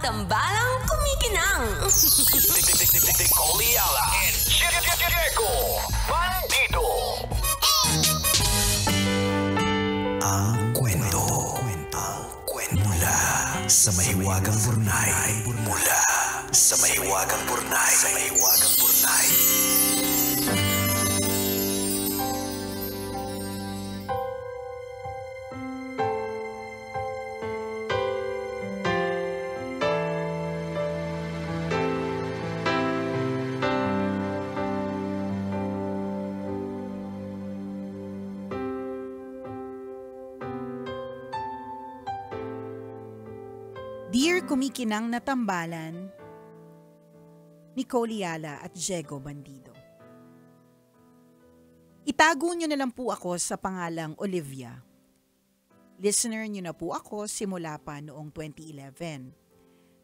Tambalang kumikinang. Nicole Ayala and Diego Bandido. Ang kwento. Mula sa mahiwagang burnay. Mula sa mahiwagang burnay. Dear kumikinang na tambalan, Nicole Ayala at Diego Bandido. Itago niyo na lang po ako sa pangalang Olivia. Listener niyo na po ako simula pa noong 2011.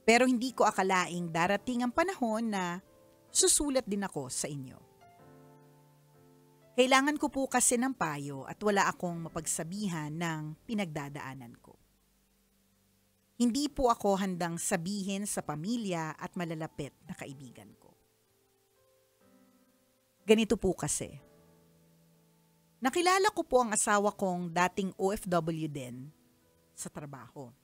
Pero hindi ko akalaing darating ang panahon na susulat din ako sa inyo. Kailangan ko po kasi ng payo at wala akong mapagsabihan ng pinagdadaanan ko. Hindi po ako handang sabihin sa pamilya at malalapit na kaibigan ko. Ganito po kasi. Nakilala ko po ang asawa kong dating OFW din sa trabaho.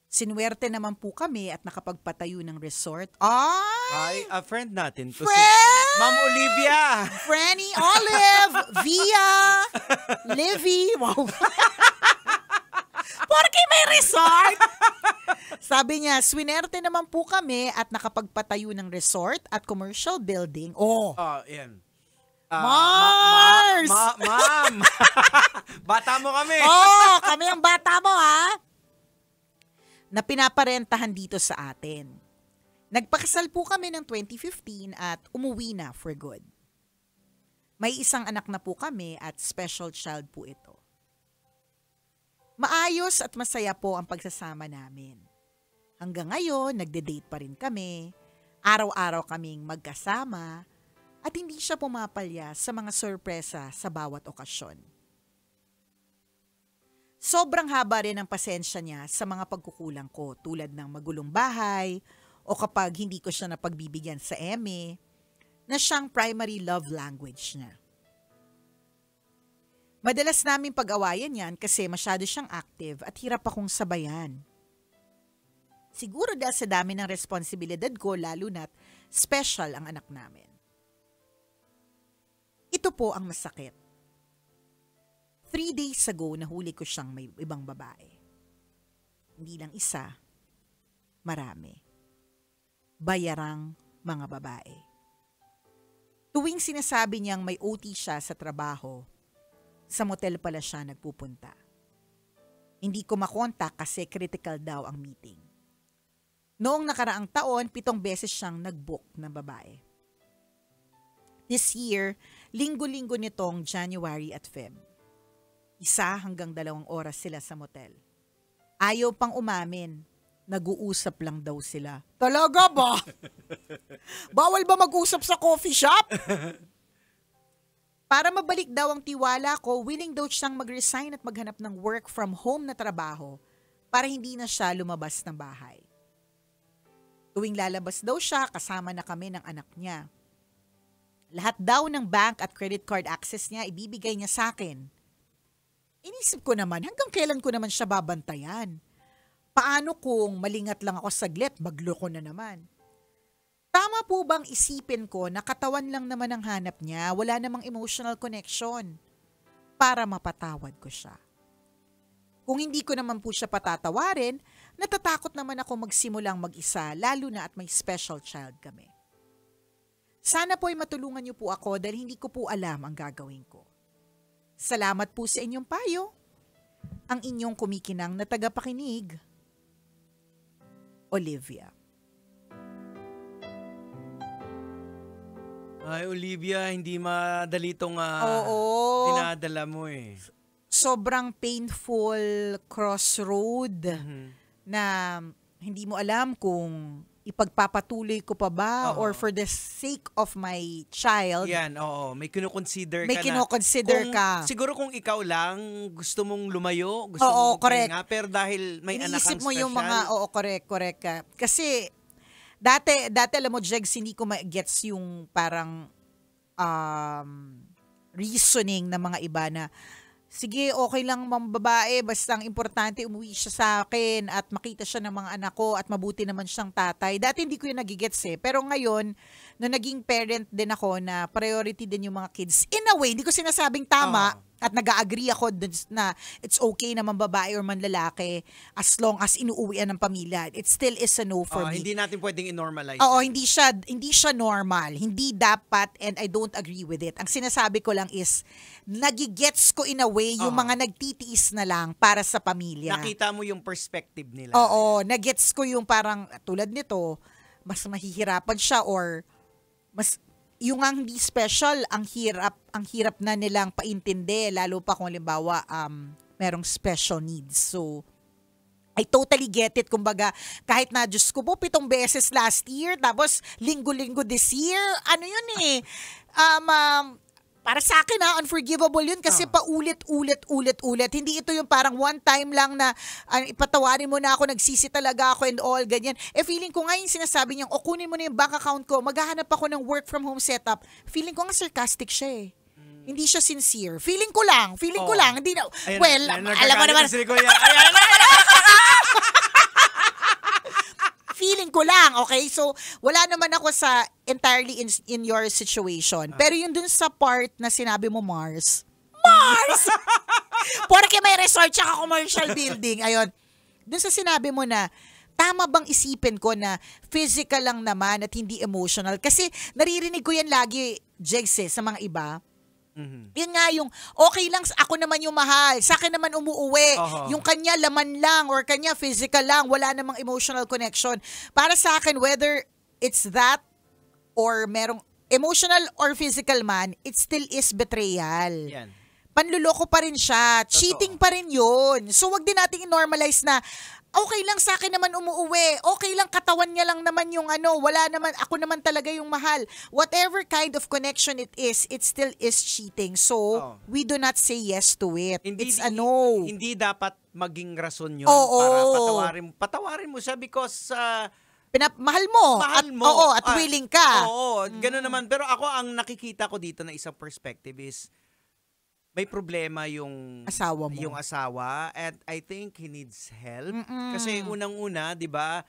Sinuwerte naman po kami at nakapagpatayo ng resort. Ay, a friend natin. To Friend! Si Ma'am Olivia! Franny Olive! Via! Livy! Wow! Porque may resort! Sabi niya, swinerte naman po kami at nakapagpatayo ng resort at commercial building. Oh! Yan. Mars! Ma'am! Bata mo kami! Oh, kami ang bata mo ha! Na pinaparentahan dito sa atin. Nagpakasal po kami ng 2015 at umuwi na for good. May isang anak na po kami at special child po ito. Maayos at masaya po ang pagsasama namin. Hanggang ngayon, nagde-date pa rin kami. Araw-araw kaming magkasama at hindi siya pumapalya sa mga sorpresa sa bawat okasyon. Sobrang haba rin ang pasensya niya sa mga pagkukulang ko tulad ng magulong bahay o kapag hindi ko siya napagbibigyan sa eme na siyang primary love language niya. Madalas namin pag-awayan yan kasi masyado siyang active at hirap akong sabayan. Siguro dahil sa dami ng responsibilidad ko lalo na't special ang anak namin. Ito po ang masakit. 3 days ago nahuli ko siyang may ibang babae. Hindi lang isa, marami. Bayarang mga babae. Tuwing sinasabi niyang may OT siya sa trabaho, sa motel pala siya nagpupunta. Hindi ko makontak kasi critical daw ang meeting. Noong nakaraang taon, 7 beses siyang nag-book ng babae. This year, linggo-linggo nitong January at Feb. 1 hanggang 2 oras sila sa motel. Ayaw pang umamin. Nag-uusap lang daw sila. Talaga ba? Bawal ba mag-usap sa coffee shop? Para mabalik daw ang tiwala ko, willing daw siyang mag-resign at maghanap ng work from home na trabaho para hindi na siya lumabas ng bahay. Tuwing lalabas daw siya, kasama na kami ng anak niya. Lahat daw ng bank at credit card access niya ibibigay niya sa akin. Inisip ko naman, hanggang kailan ko naman siya babantayan? Paano kung malingat lang ako saglit, magloko na naman? Tama po bang isipin ko na katawan lang naman ang hanap niya, wala namang emotional connection para mapatawad ko siya? Kung hindi ko naman po siya patatawarin, natatakot naman ako magsimulang mag-isa lalo na at may special child kami. Sana po ay matulungan niyo po ako dahil hindi ko po alam ang gagawin ko. Salamat po sa inyong payo. Ang inyong kumikinang na tagapakinig, Olivia. Ay, Olivia, hindi madali itong Oo. dinadala mo eh. Sobrang painful crossroad na hindi mo alam kung ipagpapatuloy ko pa ba Oo. or for the sake of my child, Yan, oo. May kinoconsider may ka na. kinoconsider ka. Siguro kung ikaw lang, gusto mong lumayo, gusto Oo, mong correct. pahinga, pero dahil may anak Iniisip kang mo yung special, mga, oo, correct ka. Kasi, dati alam mo, Jegs, hindi ko ma-gets yung parang reasoning ng mga iba na, sige, okay lang mga babae, basta ang importante umuwi siya sa akin at makita siya ng mga anak ko at mabuti naman siyang tatay. Dati hindi ko yun nagigets eh. Pero ngayon, nung naging parent din ako na priority din yung mga kids, in a way, hindi ko sinasabing tama at nag-agree ako dun na it's okay naman babae or man lalaki as long as inuuwian ng pamilya. It still is a no for me. hindi natin pwedeng i-normalize. Oo, hindi siya normal. Hindi dapat and I don't agree with it. Ang sinasabi ko lang is nagigets ko in a way yung mga nagtitiis na lang para sa pamilya. Nakita mo yung perspective nila. Oo, nagets ko yung parang tulad nito, mas mahihirapan siya or mas yung ang hindi special, ang hirap na nilang paintindi lalo pa kung halimbawa merong special needs. So I totally get it. Kumbaga, kahit na, Diyos ko po, 7 beses last year, tapos linggo-linggo this year, ano yun eh, para sa akin unforgivable yun kasi paulit-ulit. Hindi ito yung parang one time lang na ipatawarin mo na ako, nagsisi talaga ako and all, ganyan. Feeling ko nga yung sinasabi niyang, kunin mo na yung bank account ko, maghahanap ako ng work from home setup. Feeling ko nga sarcastic siya eh. Hindi siya sincere. Feeling ko lang. Hindi na, Ayan, alam mo naman. Feeling ko lang, okay? So, wala naman ako sa entirely in your situation. Pero yun dun sa part na sinabi mo, Mars! Porque may resort tsaka commercial building. Ayun. Dun sa sinabi mo na, tama bang isipin ko na physical lang naman at hindi emotional? Kasi naririnig ko yan lagi, Jegs, sa mga iba. Yun nga yung, okay lang, ako naman yung mahal, sa akin naman umuuwi, yung kanya laman lang or kanya physical lang, wala namang emotional connection. Para sa akin, whether it's that or merong emotional or physical man, it still is betrayal. Yan. Panluloko pa rin siya, cheating pa rin yun. So wag din nating i-normalize na, okay lang sa akin naman umuuwi. Okay lang, katawan niya lang naman yung wala naman, ako naman talaga yung mahal. Whatever kind of connection it still is cheating. So, we do not say yes to it. It's a no. Hindi dapat maging rason yun para patawarin mo siya because mahal mo. At willing ka. Oo, gano'n naman. Pero ako, ang nakikita ko dito na isang perspective is, may problema yung asawa mo. Yung asawa and I think he needs help. Kasi unang-una, 'di ba?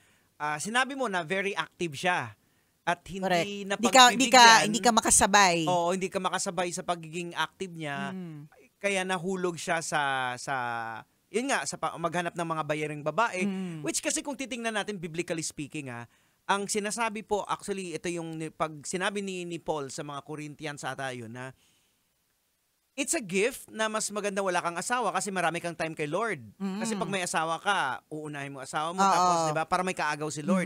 Sinabi mo na very active siya at hindi napagbibigyan. Hindi ka makasabay. Oo, hindi ka makasabay sa pagiging active niya. Kaya nahulog siya sa yun nga, sa maghanap ng mga bayaring babae, which kasi kung titingnan natin biblically speaking ang sinasabi po actually ito yung pag sinabi ni Paul sa mga Corinthians ata yun na it's a gift na mas maganda wala kang asawa kasi marami kang time kay Lord. Kasi pag may asawa ka, uunahin mo asawa mo tapos 'di ba para may kaagaw si Lord.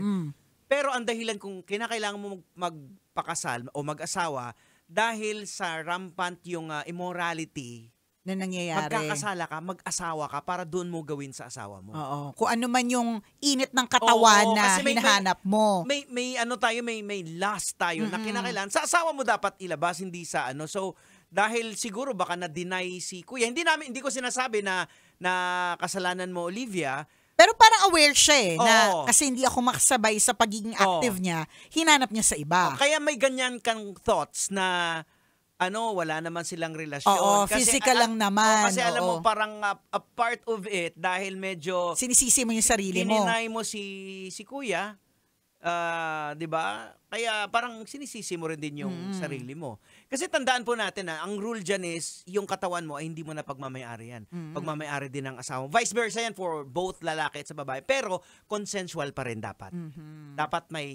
Pero ang dahilan kung kinakailangan mo magpakasal o mag-asawa dahil sa rampant yung immorality na nangyayari. Magkakasala ka, mag-asawa ka para doon mo gawin sa asawa mo. Oo. Kung ano man yung init ng katawan na hinahanap mo. May lust tayo na kinakailangan. Sa asawa mo dapat ilabas, hindi sa So, dahil siguro baka na-deny si Kuya. Hindi ko sinasabi na kasalanan mo, Olivia. Pero parang aware siya na kasi hindi ako makasabay sa pagiging active niya, hinanap niya sa iba. Kaya may ganyan kang thoughts na wala naman silang relasyon. Oo, kasi, physical lang naman. Kasi alam mo, parang a part of it, dahil medyo sinisisi mo yung sarili mo. Dininay mo si Kuya, di ba? Kaya parang sinisisi mo rin din yung sarili mo. Kasi tandaan po natin ang rule dyan is, yung katawan mo ay hindi mo na pagmamayari yan. Pagmamayari din ng asawa. Vice versa yan for both lalaki at sa babae. Pero consensual pa rin dapat. Dapat may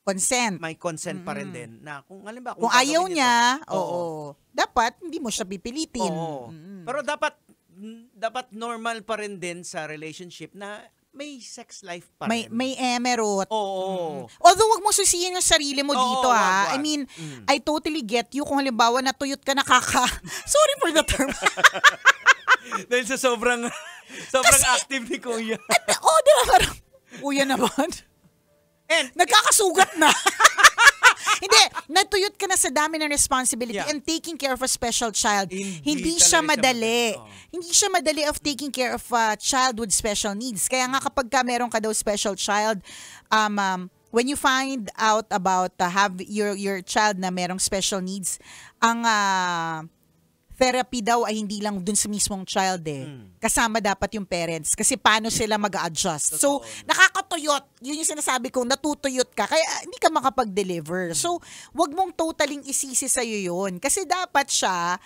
consent. May consent pa rin din. Na kung halimbawa, kung ayaw niya, dapat hindi mo siya pipilitin. Pero dapat normal pa rin din sa relationship na may sex life pa rin. May emerald. Oo. Although wag mo susihin yung sarili mo dito wag. I mean, I totally get you kung halimbawa natuyot ka sorry for the term. Dahil sa sobrang active ni Kuya. Di ba parang, Kuya naman. Nagkakasugat na. Hindi, natuyot ka na sa dami ng responsibility Yeah. and taking care of a special child. Hindi talaga siya madali. Oo. Hindi siya madali of taking care of a child with special needs. Kaya nga kapag ka meron ka daw special child, when you find out about have your child na merong special needs, ang therapy daw ay hindi lang dun sa mismong child Kasama dapat yung parents kasi paano sila mag-adjust. So, nakakatuyot. Yun yung sinasabi ko, natutuyot ka. Kaya hindi ka makapag-deliver. So, wag mong totaling isisi sa'yo yun. Kasi dapat siya,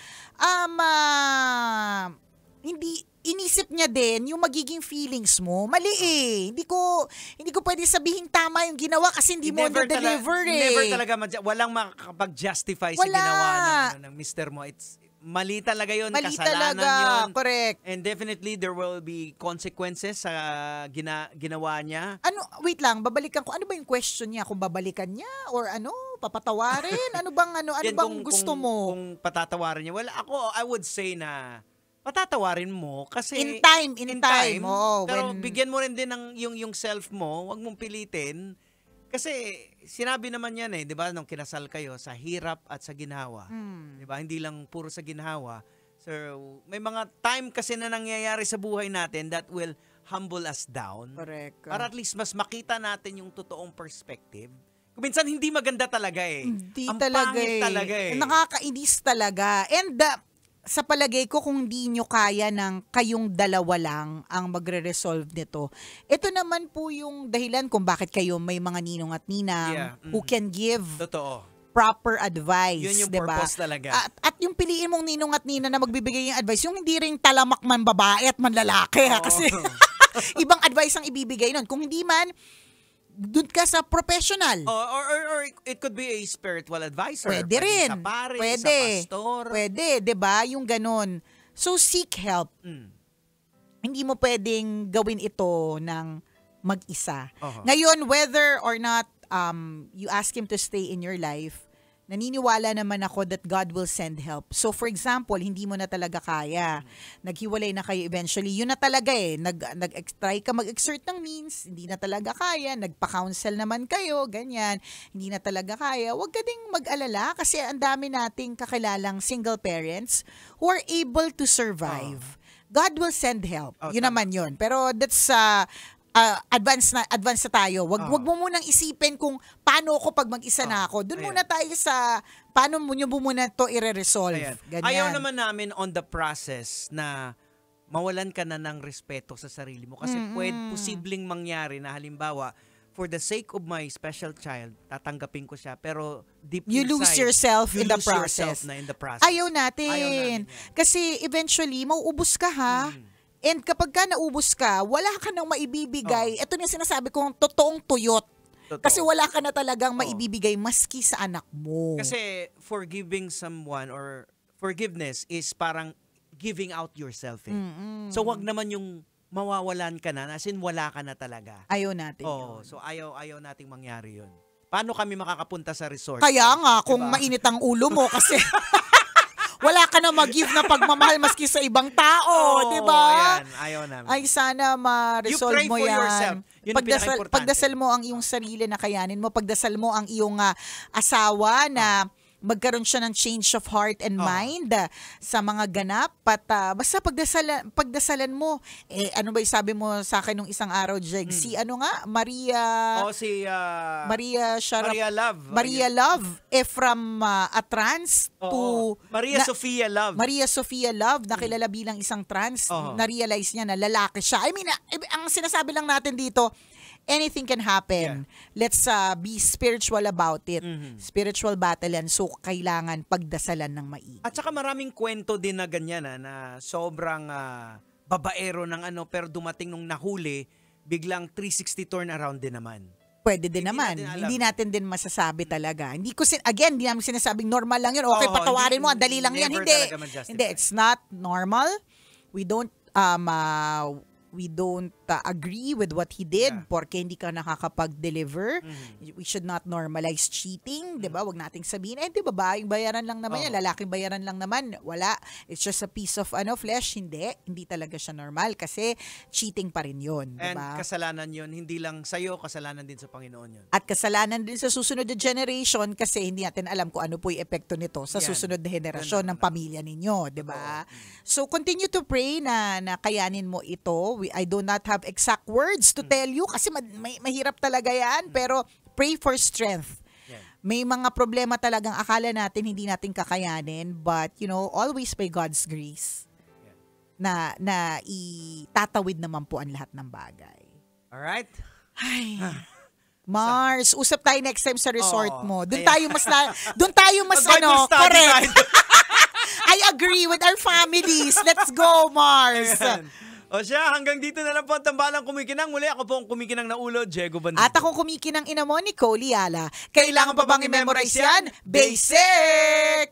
hindi, inisip niya din yung magiging feelings mo. Mali Hindi ko pwede sabihin tama yung ginawa kasi hindi mo na-deliver Never talaga, walang makakapag-justify sa ginawa ng mister mo. It's mali talaga yun, Mali kasalanan talaga, yun. correct. And definitely, there will be consequences sa ginawa niya. Wait lang, babalikan ko. Ano ba yung question niya? Kung babalikan niya or papatawarin? Ano bang gusto mo? Kung patatawarin niya. Well, I would say na patatawarin mo kasi In time. Oo, pero when- bigyan mo rin din ng yung self mo, wag mong pilitin. Kasi sinabi naman yan 'di ba, nung kinasal kayo, sa hirap at sa ginhawa. 'Di ba? Hindi lang puro sa ginhawa. So, may mga time kasi na nangyayari sa buhay natin that will humble us down. Correct. Para at least mas makita natin yung totoong perspective. Kung minsan hindi maganda talaga Hindi Ang talaga pangit talaga Nakakainis talaga. And sa palagay ko, kung di nyo kaya ng kayong dalawa lang ang magre-resolve nito, ito naman po yung dahilan kung bakit kayo may mga ninong at ninang who can give Totoo. proper advice. Yun yung diba? purpose talaga. At yung piliin mong ninong at nina na magbibigay yung advice, yung hindi rin talamak man babae at man lalaki. Kasi ibang advice ang ibibigay nun. Kung hindi man, doon ka sa professional. Or it could be a spiritual advisor. Pwede rin. Sa pare, Pwede. sa pastor. Pwede, 'di ba? Yung ganun. So seek help. Hindi mo pwedeng gawin ito ng mag-isa. Ngayon, whether or not you ask him to stay in your life, naniniwala naman ako that God will send help. So for example, hindi mo na talaga kaya. Naghiwalay na kayo eventually. Yun na talaga try ka mag-exert ng means, hindi na talaga kaya. Nagpa-counsel naman kayo, ganyan. Hindi na talaga kaya. Huwag ka ding mag-alala kasi ang dami nating kakilalang single parents who are able to survive. God will send help. Yun naman yun. Pero that's advance na tayo. Wag mo munang isipin kung paano ako pag mag-isa na ako. Doon muna tayo sa paano mo muna to i-resolve. Ganyan. Ayaw naman namin on the process na mawalan ka na ng respeto sa sarili mo kasi posibleng mangyari na halimbawa for the sake of my special child, tatanggapin ko siya pero deep You inside, lose yourself you in the lose yourself process. na in the process. Ayaw natin. yan. Kasi eventually, mauubos ka ha. And kapag ka naubos ka, wala ka nang maibibigay. Ito yung sinasabi kong totoong tuyot. Totoo. Kasi wala ka na talagang maibibigay maski sa anak mo. Kasi forgiving someone or forgiveness is parang giving out yourself. So wag naman yung mawawalan ka na, as in wala ka na talaga. Ayaw natin yun. So ayaw nating mangyari yun. Paano kami makakapunta sa resort? Kaya nga, kung Diba? mainit ang ulo mo kasi wala ka na mag-give na pagmamahal maski sa ibang tao, di ba? Ayan, ayaw namin. Ay, sana ma-resolve You pray mo for yan. yourself. Yun ang pinaka-importante. Pagdasal mo ang iyong sarili na kayanin mo. Pagdasal mo ang iyong asawa na magkaroon siya ng change of heart and mind sa mga ganap. At basta pagdasalan mo. Ano ba yung sabi mo sa akin nung isang araw, Jeg? Si Maria... Maria Sharap... Maria Love. Maria Love. From a trans to... Maria Sofia Love. Maria Sofia Love, nakilala bilang isang trans, na-realize niya na lalaki siya. I mean, ang sinasabi lang natin dito, anything can happen. Let's be spiritual about it. Spiritual battle yan. So, kailangan pagdasalan ng maigi. At saka maraming kwento din na ganyan na sobrang babaero ng pero dumating nung nahuli, biglang 360 turnaround din naman. Pwede din naman. Hindi natin din masasabi talaga. Hindi namin sinasabing normal lang yun. Okay, patawarin mo. Dali lang yan. Hindi, it's not normal. We don't agree with what he did Yeah. porque hindi ka nakakapag-deliver. We should not normalize cheating, 'di ba? Wag nating sabihin, di babaeng bayaran lang naman yan, lalaking bayaran lang naman. Wala. It's just a piece of flesh. Hindi talaga siya normal kasi cheating pa rin 'yon, 'di And ba? kasalanan yun, hindi lang sa'yo, kasalanan din sa Panginoon yun. At kasalanan din sa susunod na generation kasi hindi natin alam kung ano po yung epekto nito sa Yan. susunod na henerasyon Ganun ng pamilya ninyo, 'di ba? So continue to pray na kayanin mo ito. I do not have exact words to tell you kasi mahirap talaga 'yan, pero pray for strength. Yan. May mga problema talagang akala natin hindi natin kakayanin, but always by God's grace. Na itatawid naman po ang lahat ng bagay. Alright? Ay. Mars, usap tayo next time sa resort Oo, mo. Doon kaya- tayo mas Mag-Bible study correct. tayo. I agree with our families. Let's go, Mars. Ayan. O siya, hanggang dito na lang po ang tambalang kumikinang. Muli ako po ang kumikinang na ulo, Diego Bandido. At akong kumikinang ina mo, Nicole Yala. Kailangan pa bang i-memorize yan? Basic!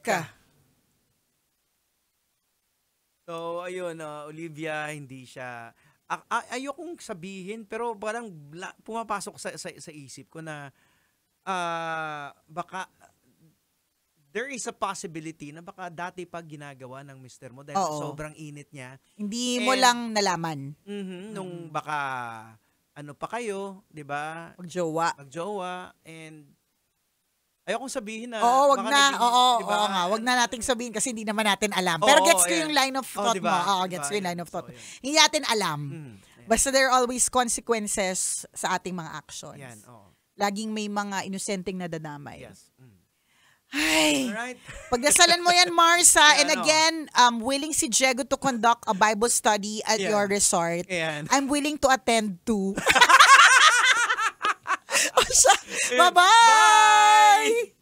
So, ayun, Olivia, hindi siya... ayokong sabihin, pero parang pumapasok sa isip ko na baka there is a possibility na baka dati pa ginagawa ng mister mo dahil Oo. sobrang init niya. Hindi mo And- lang nalaman. Nung baka ano pa kayo, 'di ba? Pag-jowa. Magjowa and ayokong sabihin na Oo, wag baka na. naging- Oo, 'di ba? oo nga. Wag na nating sabihin kasi hindi naman natin alam. Oo, Pero gets ko ayan. yung line of thought diba? mo. Oo, Diba? gets ko yung line of So, thought mo. yun. Hindi natin alam. Ayan. Basta there are always consequences sa ating mga actions. Yan, oo. Laging may mga inosenteng nadadamay. Yes. Ay, Alright. pagdasalan mo yan, Mars, ha? And Yan, again, willing si Diego to conduct a Bible study at Yeah. your resort. Ayan. I'm willing to attend too. O siya, Bye! bye-bye!